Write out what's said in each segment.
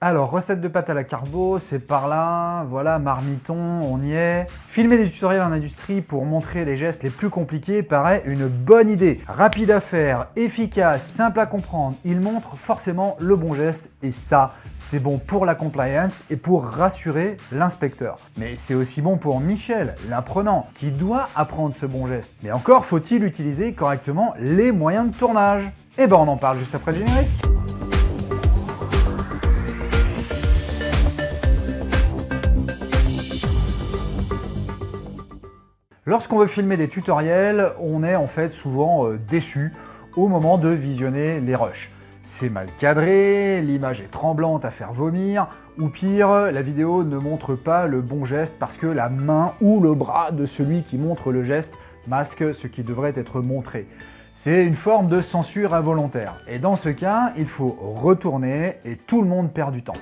Alors, recette de pâtes à la carbo, c'est par là, voilà, marmiton, on y est. Filmer des tutoriels en industrie pour montrer les gestes les plus compliqués paraît une bonne idée. Rapide à faire, efficace, simple à comprendre, il montre forcément le bon geste et ça, c'est bon pour la compliance et pour rassurer l'inspecteur. Mais c'est aussi bon pour Michel, l'apprenant, qui doit apprendre ce bon geste. Mais encore faut-il utiliser correctement les moyens de tournage. Et ben on en parle juste après le générique. Lorsqu'on veut filmer des tutoriels, on est en fait souvent déçu au moment de visionner les rushs. C'est mal cadré, l'image est tremblante à faire vomir, ou pire, la vidéo ne montre pas le bon geste parce que la main ou le bras de celui qui montre le geste masque ce qui devrait être montré. C'est une forme de censure involontaire. Et dans ce cas, il faut retourner et tout le monde perd du temps.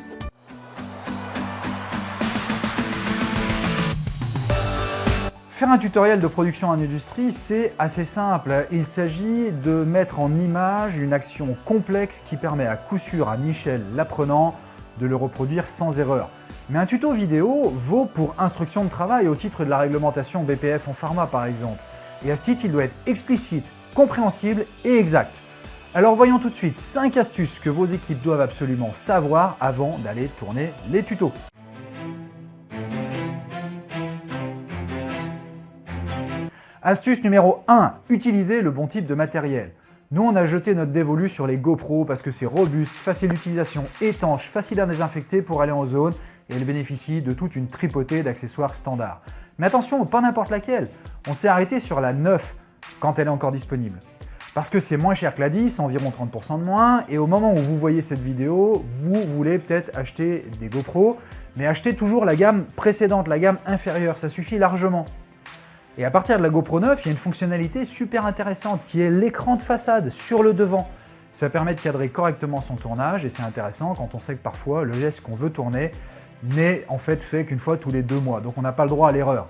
Faire un tutoriel de production en industrie, c'est assez simple. Il s'agit de mettre en image une action complexe qui permet à coup sûr à Michel, l'apprenant, de le reproduire sans erreur. Mais un tuto vidéo vaut pour instruction de travail au titre de la réglementation BPF en pharma par exemple. Et à ce titre, il doit être explicite, compréhensible et exact. Alors voyons tout de suite 5 astuces que vos équipes doivent absolument savoir avant d'aller tourner les tutos. Astuce numéro 1, utilisez le bon type de matériel. Nous, on a jeté notre dévolu sur les GoPro parce que c'est robuste, facile d'utilisation, étanche, facile à désinfecter pour aller en zone et elle bénéficie de toute une tripotée d'accessoires standards. Mais attention, pas n'importe laquelle. On s'est arrêté sur la 9 quand elle est encore disponible. Parce que c'est moins cher que la 10, environ 30% de moins, et au moment où vous voyez cette vidéo, vous voulez peut-être acheter des GoPro, mais achetez toujours la gamme précédente, la gamme inférieure, ça suffit largement. Et à partir de la GoPro 9, il y a une fonctionnalité super intéressante qui est l'écran de façade sur le devant. Ça permet de cadrer correctement son tournage et c'est intéressant quand on sait que parfois le geste qu'on veut tourner n'est en fait qu'une fois tous les 2 mois, donc on n'a pas le droit à l'erreur.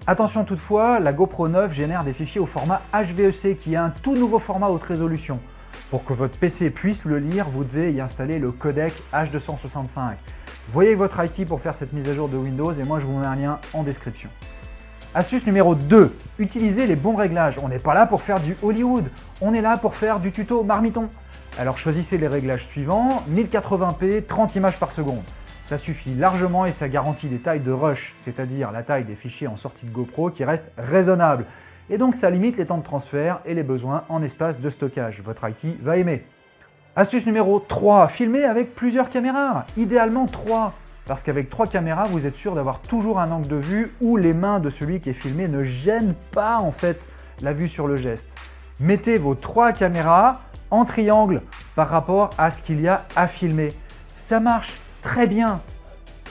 Attention toutefois, la GoPro 9 génère des fichiers au format HEVC qui est un tout nouveau format haute résolution. Pour que votre PC puisse le lire, vous devez y installer le codec H265. Voyez votre IT pour faire cette mise à jour de Windows et moi je vous mets un lien en description. Astuce numéro 2, utilisez les bons réglages. On n'est pas là pour faire du Hollywood, on est là pour faire du tuto marmiton. Alors choisissez les réglages suivants, 1080p, 30 images par seconde. Ça suffit largement et ça garantit des tailles de rush, c'est-à-dire la taille des fichiers en sortie de GoPro qui restent raisonnables. Et donc ça limite les temps de transfert et les besoins en espace de stockage. Votre IT va aimer. Astuce numéro 3, filmez avec plusieurs caméras, idéalement 3. Parce qu'avec 3 caméras, vous êtes sûr d'avoir toujours un angle de vue où les mains de celui qui est filmé ne gênent pas en fait la vue sur le geste. Mettez vos 3 caméras en triangle par rapport à ce qu'il y a à filmer. Ça marche très bien.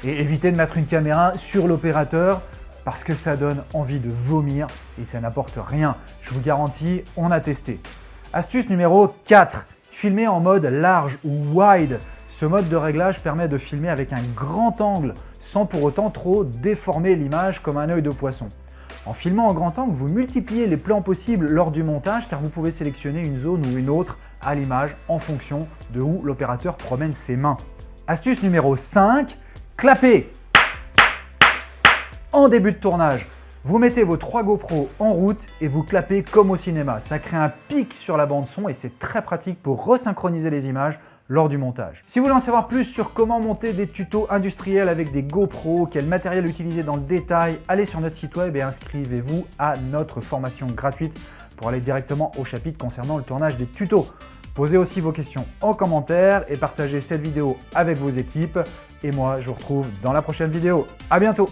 Et évitez de mettre une caméra sur l'opérateur parce que ça donne envie de vomir et ça n'apporte rien. Je vous garantis, on a testé. Astuce numéro 4, filmez en mode large ou wide. Ce mode de réglage permet de filmer avec un grand angle sans pour autant trop déformer l'image comme un œil de poisson. En filmant en grand angle, vous multipliez les plans possibles lors du montage car vous pouvez sélectionner une zone ou une autre à l'image en fonction de où l'opérateur promène ses mains. Astuce numéro 5, clapez! En début de tournage, vous mettez vos 3 GoPro en route et vous clapez comme au cinéma. Ça crée un pic sur la bande son et c'est très pratique pour resynchroniser les images lors du montage. Si vous voulez en savoir plus sur comment monter des tutos industriels avec des GoPro, quel matériel utiliser dans le détail, allez sur notre site web et inscrivez-vous à notre formation gratuite pour aller directement au chapitre concernant le tournage des tutos. Posez aussi vos questions en commentaire et partagez cette vidéo avec vos équipes. Et moi, je vous retrouve dans la prochaine vidéo. À bientôt!